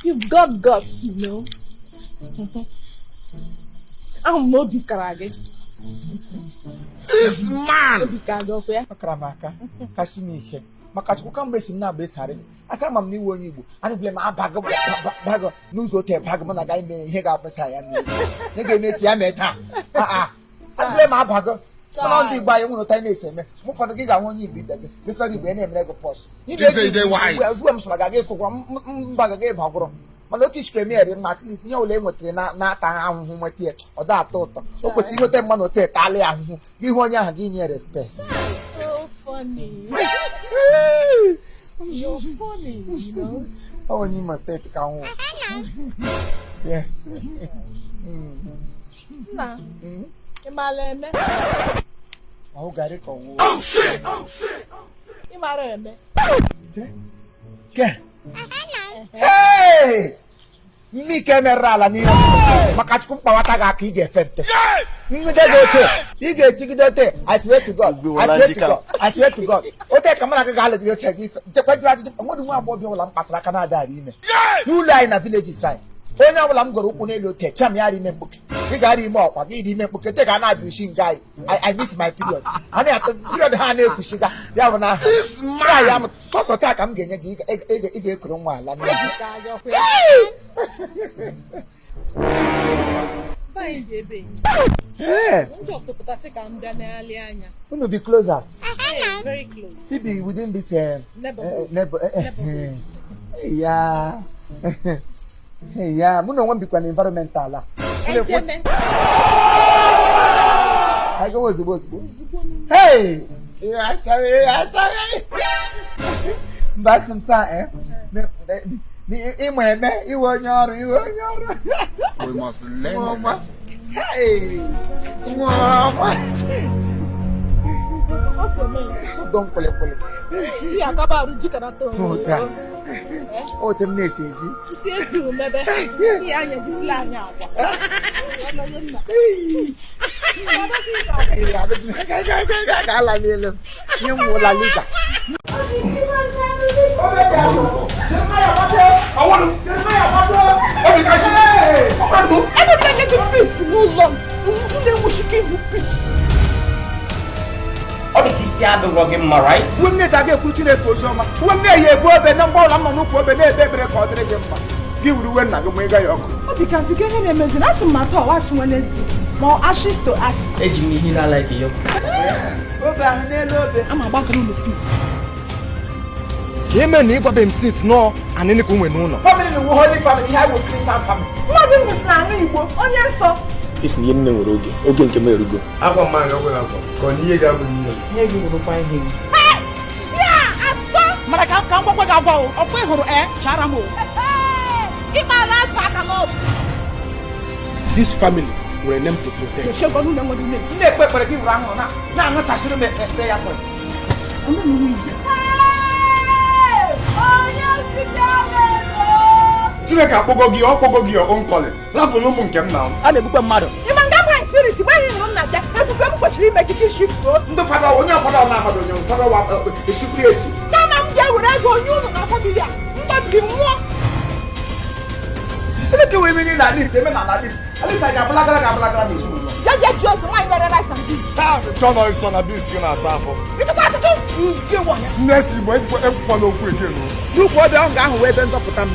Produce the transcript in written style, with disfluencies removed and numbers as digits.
You've got guts, you know. I'm not Bikarage. This man! Akramaka, Kashimike. Makachu come base him now base Harry. As I'm a new one you. And blame my bag news hotel Pagman guy may hang up a tie. They gave me Yameta. I blame my bagger. On the buy one tiny same. Move for the gig I want you be better. This is the name Lego post. You say why? Well, swims like I guess one bag again, Pagro. My notice premier in at least no language not a whom I tear or that thought. So, what you would have one or take Italian. Give one young guinea respect. So funny. You're funny, you know. Oh, you must take a home. Yes. Nah. Imaleme. Oh, got it. Oh, shit! Oh, shit! Imareme. Hey! Mi camera la ni makach kumpa wataga ki ge fete. Mi de gote. I ge tigidote. I swear to God. I swear to God. I swear to God. O te kamera ka gale de te gi. Je kwa dra ti mo du mu abo bi o la mpasra kana ja ri me. You lie na village side. Onye ọbụla m goro ukwu n'elu ote cham ya ri me mbuke. I ga ri me okwa gi ri me mbuke te ka na abi shi ngai. I miss my period. Ani ato period ha na efu shiga. Ya bụ na ha. Ya m so ta ka m ga enye gi I ga ekuru nwa ala na. Bye, baby. Yeah. Just put a second down anya. We be closers. Very close. He be within this Neighborhood. Yeah. Yeah, we don't want to be an environmental. I go was the hey! Yeah, sorry. But some sign, you want your. We must learn. Hey! Don't pull it. Yeah, about you cannot do. Oh, the message. See you, maybe. Yeah, you're just lying out. Right? When they get put in a position, when they go up and number of them, they give you when I go make a yoke. Because you get an amazing as a matter of wash Wednesday. More ashes to ash. Edging me here like you. I'm about to the feet. Him and Nico been since no, and any woman no. Family in the Holy Family, I will please have family. What do you plan? Oh, yes, sir. It's Nim Rogi, Ogan Camerugo. I want my uncle. Coniega will you will find him. Yeah, I saw. Malaka come up with a bow of Wehor air, Charamo. If I like Pacalo. This family were named to protect. The sugar no one will make. Never give Ramona. Now, I should make a prayer point. Chimeka Pogogi or Pogogi your own calling. Love no moon came now. I'm a book mother. You man got my spirit. Why you not that? What you make it ship? The father, when your father, your father, the superiority. Come on, get what I go. You know, familiar. But be more. Look at women in at least, even at least. At least I got black. You just mind that I can do. John is son of this skin as Safo. It's about to do. You want it. Next, you wait for a follow quick. Look what the young guy who went up with them.